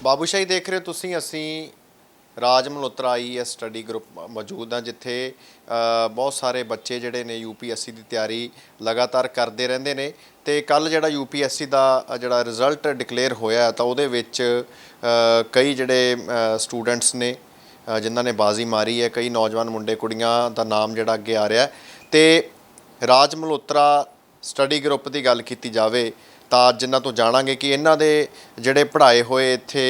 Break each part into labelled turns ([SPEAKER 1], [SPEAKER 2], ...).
[SPEAKER 1] ਬਾਬੂਸ਼ਾਹੀ ਦੇਖ ਰਹੇ ਹੋ ਤੁਸੀਂ। ਅਸੀਂ ਰਾਜ ਮਲਹੋਤਰਾ ਆਈਐਸ ਸਟੱਡੀ ਗਰੁੱਪ ਮੌਜੂਦ ਹਾਂ, ਜਿੱਥੇ ਬਹੁਤ ਸਾਰੇ ਬੱਚੇ ਜਿਹੜੇ ਨੇ ਯੂਪੀਐਸਸੀ ਦੀ ਤਿਆਰੀ ਲਗਾਤਾਰ ਕਰਦੇ ਰਹਿੰਦੇ ਨੇ। ਤੇ ਕੱਲ ਜਿਹੜਾ ਯੂਪੀਐਸਸੀ ਦਾ ਜਿਹੜਾ ਰਿਜ਼ਲਟ ਡਿਕਲੇਅਰ ਹੋਇਆ ਤਾਂ ਉਹਦੇ ਵਿੱਚ ਕਈ ਜਿਹੜੇ ਸਟੂਡੈਂਟਸ ਨੇ ਜਿਨ੍ਹਾਂ ਨੇ ਬਾਜ਼ੀ ਮਾਰੀ ਹੈ, ਕਈ ਨੌਜਵਾਨ ਮੁੰਡੇ ਕੁੜੀਆਂ ਦਾ ਨਾਮ ਜਿਹੜਾ ਅੱਗੇ ਆ ਰਿਹਾ। ਤੇ ਰਾਜ ਮਲਹੋਤਰਾ ਸਟੱਡੀ ਗਰੁੱਪ ਦੀ ਗੱਲ ਕੀਤੀ ਜਾਵੇ ਤਾਂ ਜਿਨ੍ਹਾਂ ਤੋਂ ਜਾਣਾਂਗੇ ਕਿ ਇਹਨਾਂ ਦੇ ਜਿਹੜੇ ਪੜ੍ਹਾਏ ਹੋਏ ਇੱਥੇ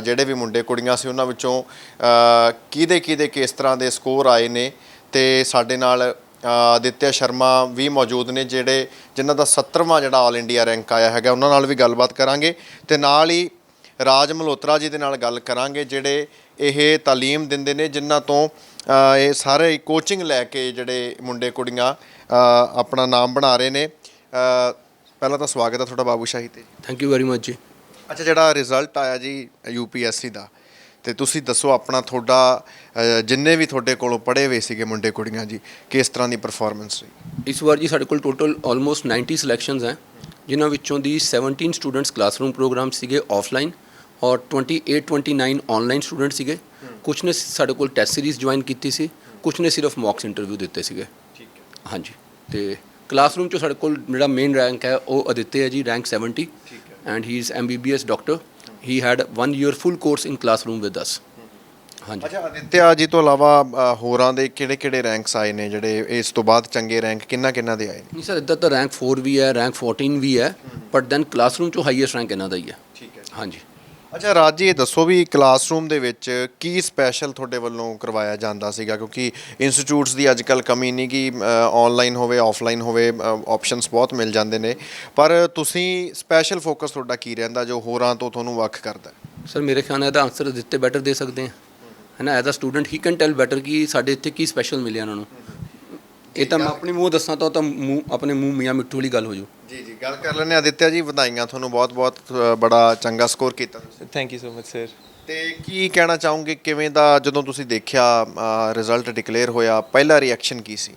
[SPEAKER 1] ਜਿਹੜੇ ਵੀ ਮੁੰਡੇ ਕੁੜੀਆਂ ਸੀ ਉਹਨਾਂ ਵਿੱਚੋਂ ਕਿਹਦੇ ਕਿਸ ਤਰ੍ਹਾਂ ਦੇ ਸਕੋਰ ਆਏ ਨੇ। ਤੇ ਸਾਡੇ ਨਾਲ ਆਦਿਤਿਆ ਸ਼ਰਮਾ ਵੀ ਮੌਜੂਦ ਨੇ ਜਿਨ੍ਹਾਂ ਦਾ 70ਵਾਂ ਜਿਹੜਾ ਆਲ ਇੰਡੀਆ ਰੈਂਕ ਆਇਆ ਹੈਗਾ। ਉਹਨਾਂ ਨਾਲ ਵੀ ਗੱਲਬਾਤ ਕਰਾਂਗੇ ਤੇ ਨਾਲ ਹੀ ਰਾਜ ਮਲਹੋਤਰਾ ਜੀ ਦੇ ਨਾਲ ਗੱਲ ਕਰਾਂਗੇ ਜਿਹੜੇ ਇਹ ਤਾਲੀਮ ਦਿੰਦੇ ਨੇ, ਜਿਨ੍ਹਾਂ ਤੋਂ ਇਹ ਸਾਰੇ ਕੋਚਿੰਗ ਲੈ ਕੇ ਜਿਹੜੇ ਮੁੰਡੇ ਕੁੜੀਆਂ ਆਪਣਾ ਨਾਮ ਬਣਾ ਰਹੇ ਨੇ। ਪਹਿਲਾਂ ਤਾਂ ਸਵਾਗਤ ਹੈ ਤੁਹਾਡਾ ਬਾਬੂਸ਼ਾਹੀ 'ਤੇ।
[SPEAKER 2] ਥੈਂਕ ਯੂ ਵੈਰੀ ਮਚ ਜੀ।
[SPEAKER 1] ਅੱਛਾ, ਜਿਹੜਾ ਰਿਜ਼ਲਟ ਆਇਆ ਜੀ ਯੂਪੀਐਸਸੀ ਦਾ, ਤੇ ਤੁਸੀਂ ਦੱਸੋ ਆਪਣਾ ਤੁਹਾਡਾ ਜਿੰਨੇ ਵੀ ਤੁਹਾਡੇ ਕੋਲੋਂ ਪੜ੍ਹੇ ਹੋਏ ਸੀਗੇ ਮੁੰਡੇ ਕੁੜੀਆਂ ਜੀ, ਕਿਸ ਤਰ੍ਹਾਂ ਦੀ ਪਰਫਾਰਮੈਂਸ ਰਹੀ?
[SPEAKER 2] ਇਸ ਵਾਰ ਜੀ ਸਾਡੇ ਕੋਲ ਟੋਟਲ ਆਲਮੋਸਟ 90 ਸਿਲੈਕਸ਼ਨਸ ਹੈ, ਜਿਨ੍ਹਾਂ ਵਿੱਚੋਂ ਦੀ 17 ਸਟੂਡੈਂਟਸ ਕਲਾਸਰੂਮ ਪ੍ਰੋਗਰਾਮ ਸੀਗੇ ਆਫਲਾਈਨ ਔਰ 29 ਆਨਲਾਈਨ ਸਟੂਡੈਂਟ ਸੀਗੇ। ਕੁਛ ਨੇ ਸਾਡੇ ਕੋਲ ਟੈਸਟ ਸੀਰੀਜ਼ ਜੁਆਇਨ ਕੀਤੀ ਸੀ, ਕੁਛ ਨੇ ਸਿਰਫ ਮੌਕਸ ਇੰਟਰਵਿਊ ਦਿੱਤੇ ਸੀਗੇ।
[SPEAKER 1] ਠੀਕ ਹੈ।
[SPEAKER 2] ਹਾਂਜੀ, ਤੇ ਕਲਾਸਰੂਮ 'ਚੋਂ ਸਾਡੇ ਕੋਲ ਜਿਹੜਾ ਮੇਨ ਰੈਂਕ ਹੈ ਉਹ ਆਦਿਤਿਆ ਹੈ ਜੀ, rank 70। And he is MBBS doctor. He had 1 year full course in classroom with us. ਹਾਂਜੀ।
[SPEAKER 1] ਅੱਛਾ, ਆਦਿਤਿਆ ਜੀ ਤੋਂ ਇਲਾਵਾ ਹੋਰਾਂ ਦੇ ਕਿਹੜੇ ਰੈਂਕਸ ਆਏ ਨੇ ਜਿਹੜੇ ਇਸ ਤੋਂ ਬਾਅਦ ਚੰਗੇ ਰੈਂਕ ਕਿੰਨਾ ਦੇ ਆਏ ਨੇ?
[SPEAKER 2] ਨਹੀਂ ਸਰ, ਇੱਦਾਂ ਤਾਂ ਰੈਂਕ 4 ਵੀ ਹੈ, ਰੈਂਕ 14 ਵੀ ਹੈ, ਬਟ ਦੈਨ ਕਲਾਸਰੂਮ 'ਚੋਂ ਹਾਈਐਸਟ ਰੈਂਕ ਇਹਨਾਂ ਦਾ ਹੀ ਹੈ।
[SPEAKER 1] ਠੀਕ ਹੈ।
[SPEAKER 2] ਹਾਂਜੀ।
[SPEAKER 1] ਅੱਛਾ ਰਾਜ ਜੀ, ਇਹ ਦੱਸੋ ਵੀ ਕਲਾਸਰੂਮ ਦੇ ਵਿੱਚ ਕੀ ਸਪੈਸ਼ਲ ਤੁਹਾਡੇ ਵੱਲੋਂ ਕਰਵਾਇਆ ਜਾਂਦਾ ਸੀਗਾ, ਕਿਉਂਕਿ ਇੰਸਟੀਚਿਊਟਸ ਦੀ ਅੱਜ ਕੱਲ੍ਹ ਕਮੀ ਨਹੀਂ ਕਿ ਆਨਲਾਈਨ ਹੋਵੇ ਆਫਲਾਈਨ ਹੋਵੇ, ਆਪਸ਼ਨਸ ਬਹੁਤ ਮਿਲ ਜਾਂਦੇ ਨੇ, ਪਰ ਤੁਸੀਂ ਸਪੈਸ਼ਲ ਫੋਕਸ ਤੁਹਾਡਾ ਕੀ ਰਹਿੰਦਾ ਜੋ ਹੋਰਾਂ ਤੋਂ ਤੁਹਾਨੂੰ ਵੱਖ ਕਰਦਾ?
[SPEAKER 2] ਸਰ ਮੇਰੇ ਖਿਆਲ ਨਾਲ ਇਹਦਾ ਆਨਸਰ ਦਿੱਤੇ ਬੈਟਰ ਦੇ ਸਕਦੇ ਹਾਂ, ਹੈ ਨਾ। As a student he can tell better ਕਿ ਸਾਡੇ ਇੱਥੇ ਕੀ ਸਪੈਸ਼ਲ ਮਿਲਿਆ ਉਹਨਾਂ ਨੂੰ। ਇਹ ਤਾਂ ਮੈਂ ਆਪਣੇ ਮੂੰਹ ਦੱਸਾਂ ਤਾਂ ਉਹ ਤਾਂ ਆਪਣੇ ਮੂੰਹ ਮੀਆਂ ਮਿੱਠੂ ਵਾਲੀ ਗੱਲ ਹੋ ਜੂ। ਜੀ
[SPEAKER 1] ਗੱਲ ਕਰ ਲੈਂਦੇ ਆਦਿਤਿਆ ਜੀ, ਵਧਾਈਆਂ ਤੁਹਾਨੂੰ, ਬਹੁਤ ਬੜਾ ਚੰਗਾ ਸਕੋਰ ਕੀਤਾ ਤੁਸੀਂ।
[SPEAKER 3] Thank you so much sir.
[SPEAKER 1] ਤੇ ਕੀ ਕਹਿਣਾ ਚਾਹੋਗੇ, ਕਿਵੇਂ ਦਾ ਜਦੋਂ ਤੁਸੀਂ ਦੇਖਿਆ ਰਿਜ਼ਲਟ ਡਿਕਲੇਅਰ ਹੋਇਆ, ਪਹਿਲਾ ਰਿਐਕਸ਼ਨ ਕੀ ਸੀ?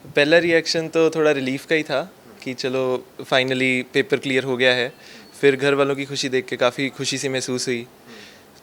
[SPEAKER 3] पहला रिएक्शन तो थोड़ा रिलीफ का ही था कि चलो फाइनली पेपर क्लियर हो गया है। फिर घर वालों की खुशी देख के काफ़ी खुशी सी महसूस हुई।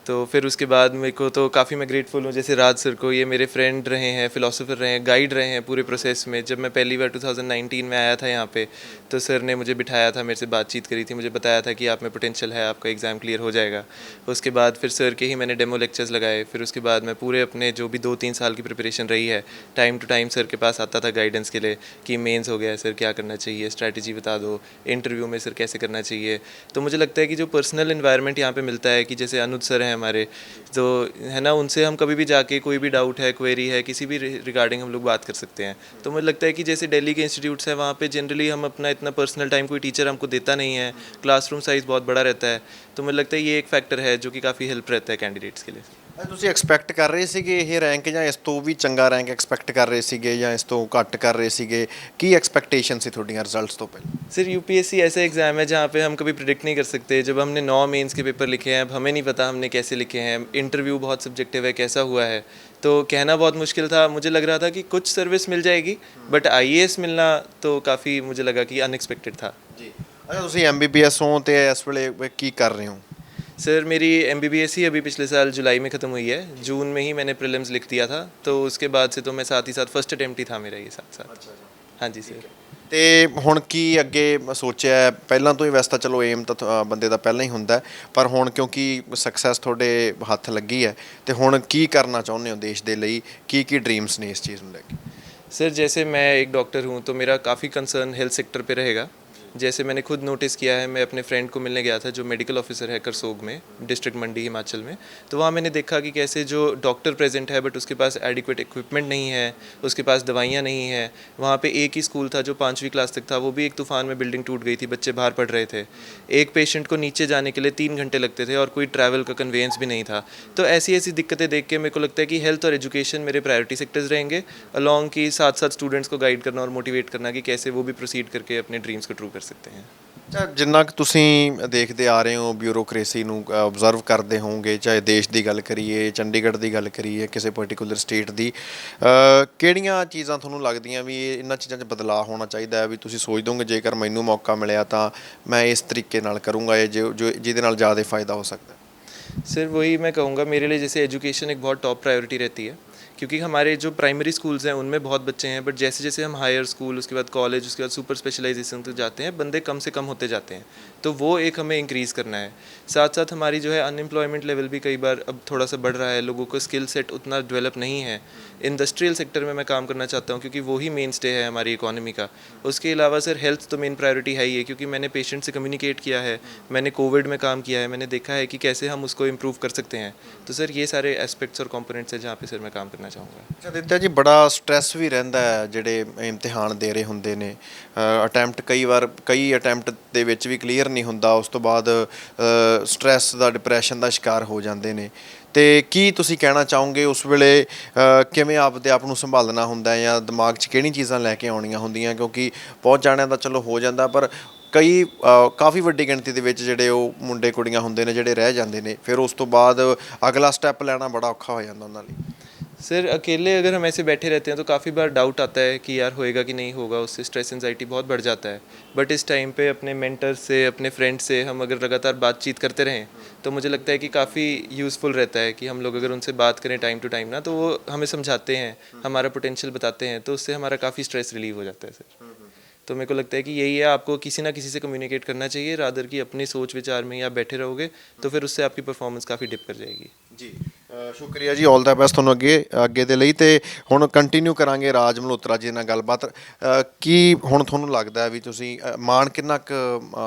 [SPEAKER 3] तो फिर उसके बाद मेरे को तो काफ़ी मैं ग्रेटफुल हूँ, जैसे राज सर को, ये मेरे फ्रेंड रहे हैं, फ़िलासफ़र रहे हैं, गाइड रहे हैं पूरे प्रोसेस में। जब मैं पहली बार 2019 में आया था यहाँ पे, तो सर ने मुझे बिठाया था, मेरे से बातचीत करी थी, मुझे बताया था कि आप में पोटेंशियल है, आपका एग्ज़ाम क्लियर हो जाएगा। उसके बाद फिर सर के ही मैंने डेमो लेक्चर्स लगाए। फिर उसके बाद मैं पूरे अपने जो भी 2-3 साल की प्रिपरेशन रही है, टाइम टू टाइम सर के पास आता था गाइडेंस के लिए कि मेंस हो गया सर, क्या करना चाहिए, स्ट्रैटेजी बता दो, इंटरव्यू में सर कैसे करना चाहिए। तो मुझे लगता है कि जो पर्सनल इन्वायरमेंट यहाँ पे मिलता है, कि जैसे अनुज सर हैं हमारे, तो है ना, उनसे हम कभी भी जाके कोई भी डाउट है, क्वेरी है, किसी भी रिगार्डिंग हम लोग बात कर सकते हैं। तो मुझे लगता है कि जैसे दिल्ली के इंस्टीट्यूट्स हैं, वहाँ पे जनरली हम अपना इतना पर्सनल टाइम कोई टीचर हमको देता नहीं है, क्लासरूम साइज़ बहुत बड़ा रहता है। तो मुझे लगता है ये एक फैक्टर है जो कि काफ़ी हेल्प रहता है कैंडिडेट्स के लिए।
[SPEAKER 1] ਤੁਸੀਂ ਐਕਸਪੈਕਟ ਕਰ ਰਹੇ ਸੀਗੇ ਇਹ ਰੈਂਕ, ਜਾਂ ਇਸ ਤੋਂ ਵੀ ਚੰਗਾ ਰੈਂਕ ਐਕਸਪੈਕਟ ਕਰ ਰਹੇ ਸੀਗੇ, ਜਾਂ ਇਸ ਤੋਂ ਘੱਟ ਕਰ ਰਹੇ ਸੀਗੇ? ਕੀ ਐਕਸਪੈਕਟੇਸ਼ਨ ਸੀ ਤੁਹਾਡੀਆਂ ਰਿਜ਼ਲਟਸ ਤੋਂ ਪਹਿਲਾਂ?
[SPEAKER 3] सर यूपीएससी ऐसा एग्ज़ाम है जहाँ पे हम कभी प्रिडिक्ट नहीं कर सकते। जब हमने 9 मेंस के पेपर लिखे हैं, अब हमें नहीं पता हमने कैसे लिखे हैं, इंटरव्यू बहुत सब्जेक्टिव है, कैसा हुआ है, तो कहना बहुत मुश्किल था। मुझे लग रहा था कि कुछ सर्विस मिल जाएगी, बट आईएएस मिलना तो काफ़ी मुझे लगा कि अनएक्सपेक्टेड था।
[SPEAKER 1] ਜੀ। ਅੱਛਾ, ਤੁਸੀਂ MBBS ਹੋ ਤੇ ਇਸ ਵੇਲੇ ਕੀ ਕਰ ਰਹੇ ਹੋ?
[SPEAKER 3] सर मेरी MBBS ही अभी पिछले साल जुलाई में ख़त्म हुई है। जून में ही मैंने प्रीलिम्स लिख दिया था, तो उसके बाद से तो मैं साथ ही साथ फर्स्ट अटैम्प्ट ही था मेरा ये साथ साथ। हाँ जी सर।
[SPEAKER 1] ਤੇ ਹੁਣ ਕੀ ਅੱਗੇ ਸੋਚਿਆ? ਪਹਿਲਾਂ ਤੋਂ ਹੀ ਵੈਸੇ ਤਾਂ ਚਲੋ ਏਮ ਤਾਂ ਬੰਦੇ ਦਾ ਪਹਿਲਾਂ ਹੀ ਹੁੰਦਾ, ਪਰ ਹੁਣ ਕਿਉਂਕਿ ਸਕਸੈਸ ਤੁਹਾਡੇ ਹੱਥ ਲੱਗੀ ਹੈ, ਤੇ ਹੁਣ ਕੀ ਕਰਨਾ ਚਾਹੁੰਦੇ ਹੋ ਦੇਸ਼ ਦੇ ਲਈ? ਕੀ ਡ੍ਰੀਮਸ ਨੇ ਇਸ ਚੀਜ਼ ਨੂੰ ਲੈ ਕੇ?
[SPEAKER 3] सर जैसे मैं एक डॉक्टर हूँ, तो मेरा काफ़ी कंसर्न हेल्थ सेक्टर पे रहेगा। जैसे मैंने खुद नोटिस किया है, मैं अपने फ्रेंड को मिलने गया था जो मेडिकल ऑफिसर है करसोग में, डिस्ट्रिक्ट मंडी हिमाचल में। तो वहाँ मैंने देखा कि कैसे जो डॉक्टर प्रेजेंट है बट उसके पास एडिक्वेट इक्विपमेंट नहीं है, उसके पास दवाइयाँ नहीं हैं। वहाँ पे एक ही स्कूल था जो 5वीं क्लास तक था, वो भी एक तूफ़ान में बिल्डिंग टूट गई थी, बच्चे बाहर पढ़ रहे थे। एक पेशेंट को नीचे जाने के लिए 3 घंटे लगते थे और कोई ट्रैवल का कन्वेंस भी नहीं था। तो ऐसी ऐसी दिक्कतें देख के मेरे को लगता है कि हेल्थ और एजुकेशन मेरे प्रायोरिटी सेक्टर्स रहेंगे, अलॉन्ग की साथ साथ स्टूडेंट्स को गाइड करना और मोटिवेट करना कि कैसे वो भी प्रोसीड करके अपने ड्रीम्स को ट्रू कर सकते हैं।
[SPEAKER 1] ਜਿੰਨਾ ਕੁ ਤੁਸੀਂ ਦੇਖਦੇ ਆ ਰਹੇ ਹੋ ਬਿਊਰੋਕ੍ਰੇਸੀ ਨੂੰ, ਆਬਜ਼ਰਵ ਕਰਦੇ ਹੋਵੋਗੇ, ਚਾਹੇ ਦੇਸ਼ ਦੀ ਗੱਲ ਕਰੀਏ, ਚੰਡੀਗੜ੍ਹ ਦੀ ਗੱਲ ਕਰੀਏ, ਕਿਸੇ ਪਰਟੀਕੂਲਰ ਸਟੇਟ ਦੀ, ਕਿਹੜੀਆਂ ਚੀਜ਼ਾਂ ਤੁਹਾਨੂੰ ਲੱਗਦੀਆਂ ਵੀ ਇਹਨਾਂ ਚੀਜ਼ਾਂ 'ਚ ਬਦਲਾਅ ਹੋਣਾ ਚਾਹੀਦਾ ਹੈ? ਵੀ ਤੁਸੀਂ ਸੋਚ ਦੋਗੇ ਜੇਕਰ ਮੈਨੂੰ ਮੌਕਾ ਮਿਲਿਆ ਤਾਂ ਮੈਂ ਇਸ ਤਰੀਕੇ ਨਾਲ ਕਰੂੰਗਾ, ਇਹ ਜਿਹਦੇ ਨਾਲ ਜ਼ਿਆਦਾ ਫਾਇਦਾ ਹੋ ਸਕਦਾ?
[SPEAKER 3] सर वही मैं कहूँगा, मेरे लिए जैसे एजुकेशन एक बहुत टॉप प्रायोरिटी रहती है, क्योंकि हमारे जो प्राइमरी स्कूल्स हैं उनमें बहुत बच्चे हैं, बट जैसे जैसे हम हायर स्कूल, उसके बाद कॉलेज, उसके बाद सुपर स्पेशलाइजेशन तक जाते हैं, बंदे कम से कम होते जाते हैं, तो वो एक हमें इंक्रीज़ करना है। साथ साथ हमारी जो है अनएम्प्लॉयमेंट लेवल भी कई बार अब थोड़ा सा बढ़ रहा है, लोगों को स्किल सेट उतना डेवलप नहीं है। इंडस्ट्रियल सेक्टर में मैं काम करना चाहता हूँ, क्योंकि वही मेन स्टे है हमारी इकोनॉमी का। उसके अलावा सर हेल्थ तो मेन प्रायोरिटी है ही है, क्योंकि मैंने पेशेंट से कम्युनिकेट किया है, मैंने कोविड में काम किया है, मैंने देखा है कि कैसे हम उसको इम्प्रूव कर सकते हैं। तो सर ये सारे एस्पेक्ट्स और कंपोनेंट्स हैं जहाँ पे सर मैं काम करना चाहूँगा।
[SPEAKER 1] ਅੱਛਾ ਦਿੱਤਾ ਜੀ, ਬੜਾ ਸਟ੍ਰੈਸ ਵੀ ਰਹਿੰਦਾ ਹੈ ਜਿਹੜੇ ਇਮਤਿਹਾਨ ਦੇ ਰਹੇ ਹੁੰਦੇ ਨੇ। ਅਟੈਂਪਟ ਕਈ ਵਾਰ ਕਈ ਅਟੈਂਪਟ ਦੇ ਵਿੱਚ ਵੀ ਕਲੀਅਰ ਨਹੀਂ ਹੁੰਦਾ, ਉਸ ਤੋਂ ਬਾਅਦ ਸਟ੍ਰੈਸ ਦਾ, ਡਿਪਰੈਸ਼ਨ ਦਾ ਸ਼ਿਕਾਰ ਹੋ ਜਾਂਦੇ ਨੇ। ਤੇ ਕੀ ਤੁਸੀਂ ਕਹਿਣਾ ਚਾਹੋਗੇ ਉਸ ਵੇਲੇ ਕਿਵੇਂ ਆਪਦੇ ਆਪ ਨੂੰ ਸੰਭਾਲਣਾ ਹੁੰਦਾ ਹੈ, ਜਾਂ ਦਿਮਾਗ 'ਚ ਕਿਹੜੀ ਚੀਜ਼ਾਂ ਲੈ ਕੇ ਆਉਣੀਆਂ ਹੁੰਦੀਆਂ? ਕਿਉਂਕਿ ਬਹੁਤ ਜਾਣਿਆਂ ਦਾ ਚਲੋ ਹੋ ਜਾਂਦਾ, ਪਰ ਕਈ ਕਾਫੀ ਵੱਡੀ ਗਿਣਤੀ ਦੇ ਵਿੱਚ ਜਿਹੜੇ ਉਹ ਮੁੰਡੇ ਕੁੜੀਆਂ ਹੁੰਦੇ ਨੇ ਜਿਹੜੇ ਰਹਿ ਜਾਂਦੇ ਨੇ, ਫਿਰ ਉਸ ਤੋਂ ਬਾਅਦ ਅਗਲਾ ਸਟੈਪ ਲੈਣਾ ਬੜਾ ਔਖਾ ਹੋ ਜਾਂਦਾ ਉਹਨਾਂ ਲਈ।
[SPEAKER 3] सर अकेले अगर हम ऐसे बैठे रहते हैं तो काफ़ी बार डाउट आता है कि यार होएगा कि नहीं होगा, उससे स्ट्रेस एंजाइटी बहुत बढ़ जाता है। बट इस टाइम पे अपने मेंटर से, अपने फ्रेंड से हम अगर लगातार बातचीत करते रहें तो मुझे लगता है कि काफ़ी यूज़फुल रहता है कि हम लोग अगर उनसे बात करें टाइम टू टाइम ना, तो वो हमें समझाते हैं, हमारा पोटेंशियल बताते हैं, तो उससे हमारा काफ़ी स्ट्रेस रिलीव हो जाता है सर। तो मेरे को लगता है कि यही है, आपको किसी ना किसी से कम्युनिकेट करना चाहिए, रादर कि अपनी सोच विचार में ही आप बैठे रहोगे तो फिर उससे आपकी परफॉर्मेंस काफ़ी डिप कर जाएगी।
[SPEAKER 1] ਜੀ ਸ਼ੁਕਰੀਆ ਜੀ, ਆਲ ਦਾ ਬੈਸਟ ਤੁਹਾਨੂੰ ਅੱਗੇ ਦੇ ਲਈ। ਤੇ ਹੁਣ ਕੰਟੀਨਿਊ ਕਰਾਂਗੇ ਰਾਜ ਮਲਹੋਤਰਾ ਜੀ ਨਾਲ ਗੱਲਬਾਤ। ਕੀ ਹੁਣ ਤੁਹਾਨੂੰ ਲੱਗਦਾ ਹੈ ਵੀ ਤੁਸੀਂ ਮਾਣ ਕਿੰਨਾ ਕੁ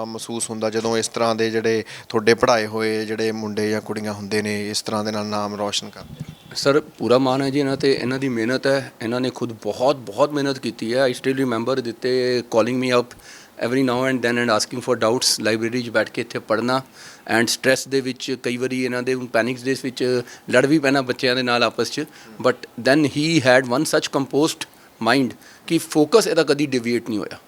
[SPEAKER 1] ਮਹਿਸੂਸ ਹੁੰਦਾ ਜਦੋਂ ਇਸ ਤਰ੍ਹਾਂ ਦੇ ਜਿਹੜੇ ਤੁਹਾਡੇ ਪੜ੍ਹਾਏ ਹੋਏ ਜਿਹੜੇ ਮੁੰਡੇ ਜਾਂ ਕੁੜੀਆਂ ਹੁੰਦੇ ਨੇ ਇਸ ਤਰ੍ਹਾਂ ਦੇ ਨਾਲ ਨਾਮ ਰੌਸ਼ਨ ਕਰਦੇ?
[SPEAKER 2] ਸਰ ਪੂਰਾ ਮਾਣ ਹੈ ਜੀ ਇਹਨਾਂ ਤੇ, ਇਹਨਾਂ ਦੀ ਮਿਹਨਤ ਹੈ, ਇਹਨਾਂ ਨੇ ਖੁਦ ਬਹੁਤ ਮਿਹਨਤ ਕੀਤੀ ਹੈ। ਆਈ ਸਟਿਲ ਰਿਮੈਂਬਰ ਦਿੱਤੇ calling me up every now and then and asking for doubts, library 'ਚ ਬੈਠ ਕੇ ਇੱਥੇ ਪੜ੍ਹਨਾ। ਐਂਡ ਸਟ੍ਰੈਸ ਦੇ ਵਿੱਚ ਕਈ ਵਾਰੀ ਇਹਨਾਂ ਦੇ ਪੈਨਿਕਸ ਦੇ ਵਿੱਚ ਲੜ ਵੀ ਪੈਣਾ ਬੱਚਿਆਂ ਦੇ ਨਾਲ ਆਪਸ 'ਚ, but then he had one such composed mind ਕਿ ਫੋਕਸ ਇਹਦਾ ਕਦੀ ਡਿਵੀਏਟ ਨਹੀਂ ਹੋਇਆ,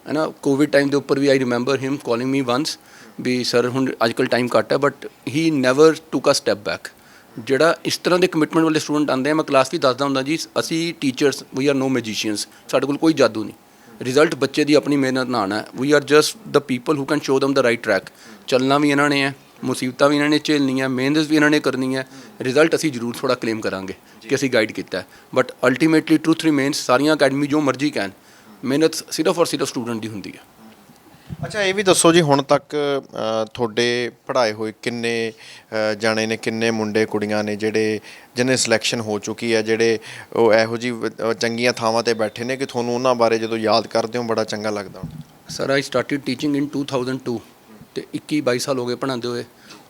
[SPEAKER 2] ਹੈ ਨਾ। ਕੋਵਿਡ ਟਾਈਮ ਦੇ ਉੱਪਰ ਵੀ I remember him calling me once ਵੀ ਸਰ ਹੁਣ ਅੱਜ ਕੱਲ੍ਹ ਟਾਈਮ ਘੱਟ ਹੈ, but he never took a step back. ਜਿਹੜਾ ਇਸ ਤਰ੍ਹਾਂ ਦੇ ਕਮਿਟਮੈਂਟ ਵਾਲੇ ਸਟੂਡੈਂਟ ਆਉਂਦੇ ਆ, ਮੈਂ ਕਲਾਸ ਵੀ ਦੱਸਦਾ ਹੁੰਦਾ ਜੀ, ਅਸੀਂ ਟੀਚਰਸ ਵੀ ਆਰ ਨੋ ਮੈਜੀਸ਼ੀਅਨਸ, ਸਾਡੇ ਕੋਲ ਕੋਈ ਜਾਦੂ ਨਹੀਂ। ਰਿਜ਼ਲਟ ਬੱਚੇ ਦੀ ਆਪਣੀ ਮਿਹਨਤ ਨਾਲ ਆਉਣਾ ਹੈ। We are just the people who can show them the right track. ਚੱਲਣਾ ਵੀ ਇਹਨਾਂ ਨੇ ਹੈ, ਮੁਸੀਬਤਾਂ ਵੀ ਇਹਨਾਂ ਨੇ ਝੇਲਣੀਆਂ, ਮਿਹਨਤ ਵੀ ਇਹਨਾਂ ਨੇ ਕਰਨੀ ਹੈ। ਰਿਜ਼ਲਟ ਅਸੀਂ ਜ਼ਰੂਰ ਥੋੜ੍ਹਾ ਕਲੇਮ ਕਰਾਂਗੇ ਕਿ ਅਸੀਂ ਗਾਈਡ ਕੀਤਾ ਹੈ, ਬਟ ਅਲਟੀਮੇਟਲੀ ਟਰੂਥ ਰਿਮੇਨਸ। ਸਾਰੀਆਂ ਅਕੈਡਮੀ ਜੋ ਮਰਜ਼ੀ ਕਹਿਣ, ਮਿਹਨਤ ਸਿਰਫ ਔਰ ਸਿਰਫ ਸਟੂਡੈਂਟ ਦੀ ਹੁੰਦੀ ਹੈ।
[SPEAKER 1] ਅੱਛਾ ਇਹ ਵੀ ਦੱਸੋ ਜੀ, ਹੁਣ ਤੱਕ ਤੁਹਾਡੇ ਪੜ੍ਹਾਏ ਹੋਏ ਕਿੰਨੇ ਜਾਣੇ ਨੇ, ਕਿੰਨੇ ਮੁੰਡੇ ਕੁੜੀਆਂ ਨੇ ਜਿਹੜੇ ਜਿਹਨੇ ਸਿਲੈਕਸ਼ਨ ਹੋ ਚੁੱਕੀ ਹੈ, ਜਿਹੜੇ ਉਹ ਇਹੋ ਜਿਹੀ ਚੰਗੀਆਂ ਥਾਵਾਂ 'ਤੇ ਬੈਠੇ ਨੇ ਕਿ ਤੁਹਾਨੂੰ ਉਹਨਾਂ ਬਾਰੇ ਜਦੋਂ ਯਾਦ ਕਰਦੇ ਹੋ ਬੜਾ ਚੰਗਾ ਲੱਗਦਾ?
[SPEAKER 2] ਸਰ ਆਈ ਸਟਾਰਟਿਡ ਟੀਚਿੰਗ ਇਨ 2002 ਅਤੇ 21-22 ਸਾਲ ਹੋ ਗਏ ਪੜ੍ਹਾਉਂਦੇ ਹੋਏ।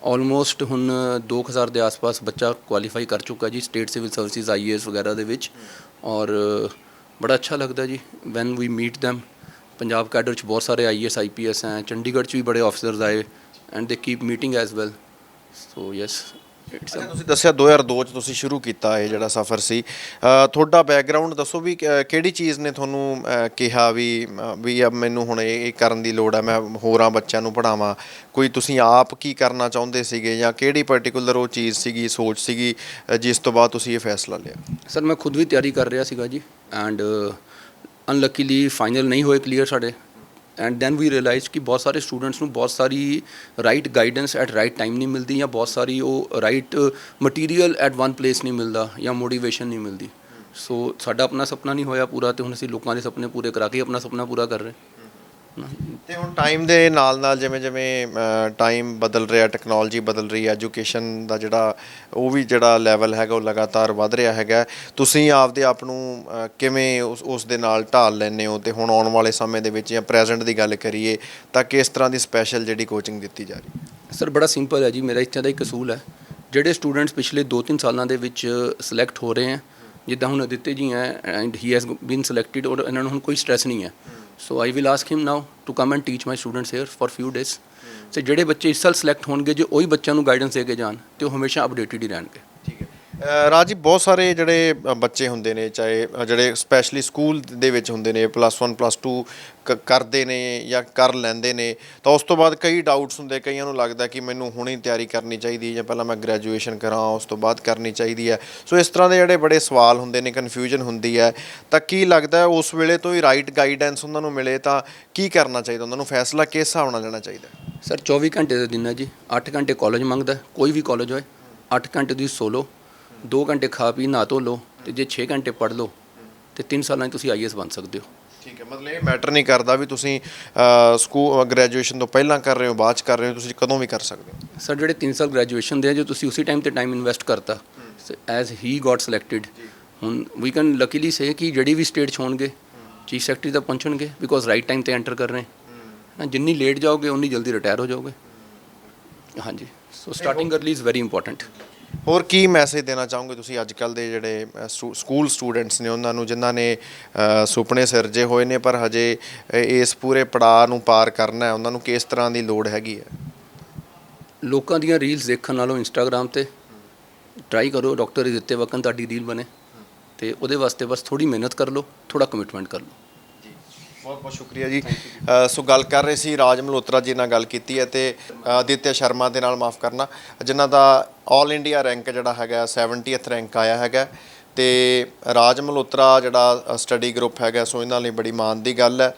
[SPEAKER 2] ਆਲਮੋਸਟ ਹੁਣ 2000 ਦੇ ਆਸ-ਪਾਸ ਬੱਚਾ ਕੁਆਲੀਫਾਈ ਕਰ ਚੁੱਕਾ ਜੀ ਸਟੇਟ ਸਿਵਲ ਸਰਵਿਸਿਜ਼ IAS ਵਗੈਰਾ ਦੇ ਵਿੱਚ, ਔਰ ਬੜਾ ਅੱਛਾ ਲੱਗਦਾ ਜੀ when we meet them. Punjab cadre 'ਚ ਬਹੁਤ ਸਾਰੇ IAS IPS ਹੈ, ਚੰਡੀਗੜ੍ਹ 'ਚ ਵੀ ਬੜੇ ਆਫਿਸਰਸ ਆਏ ਐਂਡ ਦੇ keep meeting as well. So yes it's.
[SPEAKER 1] ਤੁਸੀਂ ਦੱਸਿਆ 2002 'ਚ ਤੁਸੀਂ ਸ਼ੁਰੂ ਕੀਤਾ ਇਹ ਜਿਹੜਾ ਸਫ਼ਰ ਸੀ, ਤੁਹਾਡਾ ਬੈਕਗਰਾਊਂਡ ਦੱਸੋ ਵੀ ਕਿਹੜੀ ਚੀਜ਼ ਨੇ ਤੁਹਾਨੂੰ ਕਿਹਾ ਵੀ ਮੈਨੂੰ ਹੁਣ ਇਹ ਕਰਨ ਦੀ ਲੋੜ ਹੈ, ਮੈਂ ਹੋਰਾਂ ਬੱਚਿਆਂ ਨੂੰ ਪੜ੍ਹਾਵਾਂ? ਕੋਈ ਤੁਸੀਂ ਆਪ ਕੀ ਕਰਨਾ ਚਾਹੁੰਦੇ ਸੀਗੇ, ਜਾਂ ਕਿਹੜੀ ਪਰਟੀਕੂਲਰ ਉਹ ਚੀਜ਼ ਸੀਗੀ, ਸੋਚ ਸੀਗੀ ਜਿਸ ਤੋਂ ਬਾਅਦ ਤੁਸੀਂ ਇਹ ਫੈਸਲਾ ਲਿਆ?
[SPEAKER 2] ਸਰ ਮੈਂ ਖੁਦ ਵੀ ਤਿਆਰੀ ਕਰ ਰਿਹਾ ਸੀਗਾ ਜੀ, ਐਂਡ ਅਨਲੱਕੀਲੀ ਫਾਈਨਲ ਨਹੀਂ ਹੋਏ ਕਲੀਅਰ ਸਾਡੇ। ਐਂਡ ਦੈਨ ਵੀ ਰਿਅਲਾਈਜ਼ ਕਿ ਬਹੁਤ ਸਾਰੇ ਸਟੂਡੈਂਟਸ ਨੂੰ ਬਹੁਤ ਸਾਰੀ right guidance at right time ਨਹੀਂ ਮਿਲਦੀ, ਜਾਂ ਬਹੁਤ ਸਾਰੀ ਉਹ right material at one place ਨਹੀਂ ਮਿਲਦਾ, ਜਾਂ ਮੋਟੀਵੇਸ਼ਨ ਨਹੀਂ ਮਿਲਦੀ। ਸੋ ਸਾਡਾ ਆਪਣਾ ਸੁਪਨਾ ਨਹੀਂ ਹੋਇਆ ਪੂਰਾ, ਅਤੇ ਹੁਣ ਅਸੀਂ ਲੋਕਾਂ ਦੇ ਸੁਪਨੇ ਪੂਰੇ ਕਰਾ ਕੇ ਆਪਣਾ ਸੁਪਨਾ ਪੂਰਾ ਕਰ ਰਹੇ।
[SPEAKER 1] ਤੇ ਹੁਣ ਟਾਈਮ ਦੇ ਨਾਲ ਨਾਲ ਜਿਵੇਂ ਜਿਵੇਂ ਟਾਈਮ ਬਦਲ ਰਿਹਾ, ਟੈਕਨੋਲੋਜੀ ਬਦਲ ਰਹੀ ਹੈ, ਐਜੂਕੇਸ਼ਨ ਦਾ ਜਿਹੜਾ ਉਹ ਵੀ ਜਿਹੜਾ ਲੈਵਲ ਹੈਗਾ ਉਹ ਲਗਾਤਾਰ ਵੱਧ ਰਿਹਾ ਹੈਗਾ, ਤੁਸੀਂ ਆਪਦੇ ਆਪ ਨੂੰ ਕਿਵੇਂ ਉਸ ਦੇ ਨਾਲ ਢਾਲ ਲੈਂਦੇ ਹੋ? ਤੇ ਹੁਣ ਆਉਣ ਵਾਲੇ ਸਮੇਂ ਦੇ ਵਿੱਚ ਜਾਂ ਪ੍ਰੈਜ਼ੈਂਟ ਦੀ ਗੱਲ ਕਰੀਏ ਤਾਂ ਕਿਸ ਤਰ੍ਹਾਂ ਦੀ ਸਪੈਸ਼ਲ ਜਿਹੜੀ ਕੋਚਿੰਗ ਦਿੱਤੀ ਜਾ ਰਹੀ ਹੈ?
[SPEAKER 2] ਸਰ ਬੜਾ ਸਿੰਪਲ ਹੈ ਜੀ, ਮੇਰਾ ਇੱਥੇ ਦਾ ਇੱਕ ਅਸੂਲ ਹੈ, ਜਿਹੜੇ ਸਟੂਡੈਂਟਸ ਪਿਛਲੇ 2-3 ਸਾਲਾਂ ਦੇ ਵਿੱਚ ਸਿਲੈਕਟ ਹੋ ਰਹੇ ਹੈ, ਜਿੱਦਾਂ ਹੁਣ ਅਦਿੱਤੇ ਜੀ ਹੈ and he has been selected, ਔਰ ਇਹਨਾਂ ਨੂੰ ਹੁਣ ਕੋਈ ਸਟ੍ਰੈਸ ਨਹੀਂ ਹੈ। So I will ask him now to come and teach my students here for few days. ਤੇ ਜਿਹੜੇ ਬੱਚੇ ਇਸ ਸਾਲ ਸਿਲੈਕਟ ਹੋਣਗੇ, ਜੇ ਉਹੀ ਬੱਚਿਆਂ ਨੂੰ ਗਾਈਡੈਂਸ ਦੇ ਕੇ ਜਾਣ, ਤੇ ਉਹ ਹਮੇਸ਼ਾ ਅਪਡੇਟਿਡ ਹੀ ਰਹਿਣਗੇ।
[SPEAKER 1] ਠੀਕ ਹੈ। ਰਾਜੀ ਬਹੁਤ ਸਾਰੇ ਜਿਹੜੇ ਬੱਚੇ ਹੁੰਦੇ ਨੇ ਚਾਹੇ ਜਿਹੜੇ ਸਪੈਸ਼ਲੀ ਸਕੂਲ ਦੇ ਵਿੱਚ ਹੁੰਦੇ ਨੇ +1 +2 ਕਰਦੇ ਨੇ ਜਾਂ ਕਰ ਲੈਂਦੇ ਨੇ ਤਾਂ ਉਸ ਤੋਂ ਬਾਅਦ ਕਈ ਡਾਊਟਸ ਹੁੰਦੇ ਕਈਆਂ ਨੂੰ ਲੱਗਦਾ ਕਿ ਮੈਨੂੰ ਹੁਣੇ ਤਿਆਰੀ ਕਰਨੀ ਚਾਹੀਦੀ ਹੈ ਜਾਂ ਪਹਿਲਾਂ ਮੈਂ ਗ੍ਰੈਜੂਏਸ਼ਨ ਕਰਾਂ ਉਸ ਤੋਂ ਬਾਅਦ ਕਰਨੀ ਚਾਹੀਦੀ ਹੈ। ਸੋ ਇਸ ਤਰ੍ਹਾਂ ਦੇ ਜਿਹੜੇ ਬੜੇ ਸਵਾਲ ਹੁੰਦੇ ਨੇ ਕਨਫਿਊਜ਼ਨ ਹੁੰਦੀ ਹੈ ਤਾਂ ਕੀ ਲੱਗਦਾ ਹੈ ਉਸ ਵੇਲੇ ਤੋਂ ਹੀ ਰਾਈਟ ਗਾਈਡੈਂਸ ਉਹਨਾਂ ਨੂੰ ਮਿਲੇ ਤਾਂ ਕੀ ਕਰਨਾ ਚਾਹੀਦਾ ਉਹਨਾਂ ਨੂੰ ਫੈਸਲਾ ਕਿਸ ਹਿਸਾਬ ਨਾਲ ਲੈਣਾ ਚਾਹੀਦਾ?
[SPEAKER 2] ਸਰ 24 ਘੰਟੇ ਦਾ ਦਿਨ ਹੈ ਜੀ, 8 ਘੰਟੇ ਕਾਲਜ ਮੰਗਦਾ, ਕੋਈ ਵੀ ਕਾਲਜ ਹੋਏ 8 ਘੰਟੇ ਤੁਸੀਂ ਸੋ ਲਓ, 2 ਘੰਟੇ ਖਾ ਪੀ ਨਹਾ ਧੋ ਲਓ ਤੇ ਜੇ 6 ਘੰਟੇ ਪੜ੍ਹ ਲਓ ਤੇ 3 ਸਾਲਾਂ 'ਚ ਤੁਸੀਂ IAS ਬਣ ਸਕਦੇ ਹੋ।
[SPEAKER 1] ਠੀਕ ਹੈ, ਮਤਲਬ ਇਹ ਮੈਟਰ ਨਹੀਂ ਕਰਦਾ ਵੀ ਤੁਸੀਂ ਸਕੂਲ ਗ੍ਰੈਜੂਏਸ਼ਨ ਤੋਂ ਪਹਿਲਾਂ ਕਰ ਰਹੇ ਹੋ ਬਾਅਦ 'ਚ ਕਰ ਰਹੇ ਹੋ, ਤੁਸੀਂ ਕਦੋਂ ਵੀ ਕਰ ਸਕਦੇ ਹੋ।
[SPEAKER 2] ਸਰ ਜਿਹੜੇ 3 ਸਾਲ ਗ੍ਰੈਜੂਏਸ਼ਨ ਦੇ ਆ ਜੋ ਤੁਸੀਂ ਉਸੇ ਟਾਈਮ ਤੇ ਟਾਈਮ ਇਨਵੈਸਟ ਕਰਤਾ ਐਜ਼ ਹੀ ਗੋਟ ਸਿਲੈਕਟਡ, ਹੁਣ ਵੀ ਕੈਨ ਲੱਕੀਲੀ ਸੇ ਕਿ ਜਿਹੜੀ ਵੀ ਸਟੇਟ 'ਚ ਹੋਣਗੇ ਚੀਫ ਸੈਕਟਰੀ ਤਾਂ ਪਹੁੰਚਣਗੇ ਬਿਕੋਜ਼ ਰਾਈਟ ਟਾਈਮ ਤੇ ਐਂਟਰ ਕਰ ਰਹੇ ਨਾ, ਜਿੰਨੀ ਲੇਟ ਜਾਓਗੇ ਉਨੀ ਜਲਦੀ ਰਿਟਾਇਰ ਹੋ ਜਾਓਗੇ। ਹਾਂਜੀ, so starting early is very important.
[SPEAKER 1] ਹੋਰ ਕੀ ਮੈਸੇਜ ਦੇਣਾ ਚਾਹੋਗੇ ਤੁਸੀਂ ਅੱਜ ਕੱਲ੍ਹ ਦੇ ਜਿਹੜੇ ਸਕੂਲ ਸਟੂਡੈਂਟਸ ਨੇ ਉਹਨਾਂ ਨੂੰ ਜਿਨ੍ਹਾਂ ਨੇ ਸੁਪਨੇ ਸਿਰਜੇ ਹੋਏ ਨੇ ਪਰ ਹਜੇ ਇਸ ਪੂਰੇ ਪੜਾਅ ਨੂੰ ਪਾਰ ਕਰਨਾ ਹੈ, ਉਹਨਾਂ ਨੂੰ ਕਿਸ ਤਰ੍ਹਾਂ ਦੀ ਲੋੜ ਹੈਗੀ ਹੈ?
[SPEAKER 2] ਲੋਕਾਂ ਦੀਆਂ ਰੀਲਸ ਦੇਖਣ ਨਾਲੋਂ ਇੰਸਟਾਗ੍ਰਾਮ ਤੇ ਟਰਾਈ ਕਰੋ ਡਾਕਟਰ ਦਿੱਤੇ ਵਕਨ ਤੁਹਾਡੀ ਰੀਲ ਬਣੇ ਤੇ ਉਹਦੇ ਵਾਸਤੇ ਬਸ ਥੋੜੀ ਮਿਹਨਤ ਕਰ ਲਓ, ਥੋੜਾ ਕਮਿਟਮੈਂਟ ਕਰ ਲਓ।
[SPEAKER 1] ਬਹੁਤ ਬਹੁਤ ਸ਼ੁਕਰੀਆ ਜੀ। ਸੋ ਗੱਲ ਕਰ ਰਹੇ ਸੀ ਰਾਜ ਮਲਹੋਤਰਾ ਜੀ ਨਾਲ ਗੱਲ ਕੀਤੀ ਹੈ ਤੇ ਆਦਿਤਿਆ ਸ਼ਰਮਾ ਦੇ ਨਾਲ, ਮਾਫ ਕਰਨਾ, ਜਿਨ੍ਹਾਂ ਦਾ ਆਲ ਇੰਡੀਆ ਰੈਂਕ ਜਿਹੜਾ ਹੈਗਾ 70th ਰੈਂਕ ਆਇਆ ਹੈਗਾ ਤੇ ਰਾਜ ਮਲਹੋਤਰਾ ਜਿਹੜਾ ਸਟੱਡੀ ਗਰੁੱਪ ਹੈਗਾ ਸੋ ਇਹਨਾਂ ਲਈ ਬੜੀ ਮਾਣ ਦੀ ਗੱਲ ਹੈ।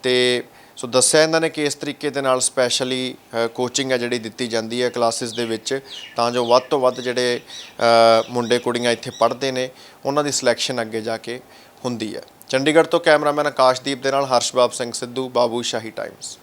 [SPEAKER 1] ਤੇ ਸੋ ਦੱਸਿਆ ਇਹਨਾਂ ਨੇ ਕਿ ਇਸ ਤਰੀਕੇ ਦੇ ਨਾਲ ਸਪੈਸ਼ਲੀ ਕੋਚਿੰਗ ਹੈ ਜਿਹੜੀ ਦਿੱਤੀ ਜਾਂਦੀ ਹੈ ਕਲਾਸਿਸ ਦੇ ਵਿੱਚ ਤਾਂ ਜੋ ਵੱਧ ਤੋਂ ਵੱਧ ਜਿਹੜੇ ਮੁੰਡੇ ਕੁੜੀਆਂ ਇੱਥੇ ਪੜ੍ਹਦੇ ਨੇ ਉਹਨਾਂ ਦੀ ਸਿਲੈਕਸ਼ਨ ਅੱਗੇ ਜਾ ਕੇ ਹੁੰਦੀ ਹੈ। ਚੰਡੀਗੜ੍ਹ ਤੋਂ ਕੈਮਰਾਮੈਨ ਆਕਾਸ਼ਦੀਪ ਦੇ ਨਾਲ ਹਰਸ਼ਬਾਬ ਸਿੰਘ ਸਿੱਧੂ, ਬਾਬੂ ਸ਼ਾਹੀ ਟਾਈਮਸ।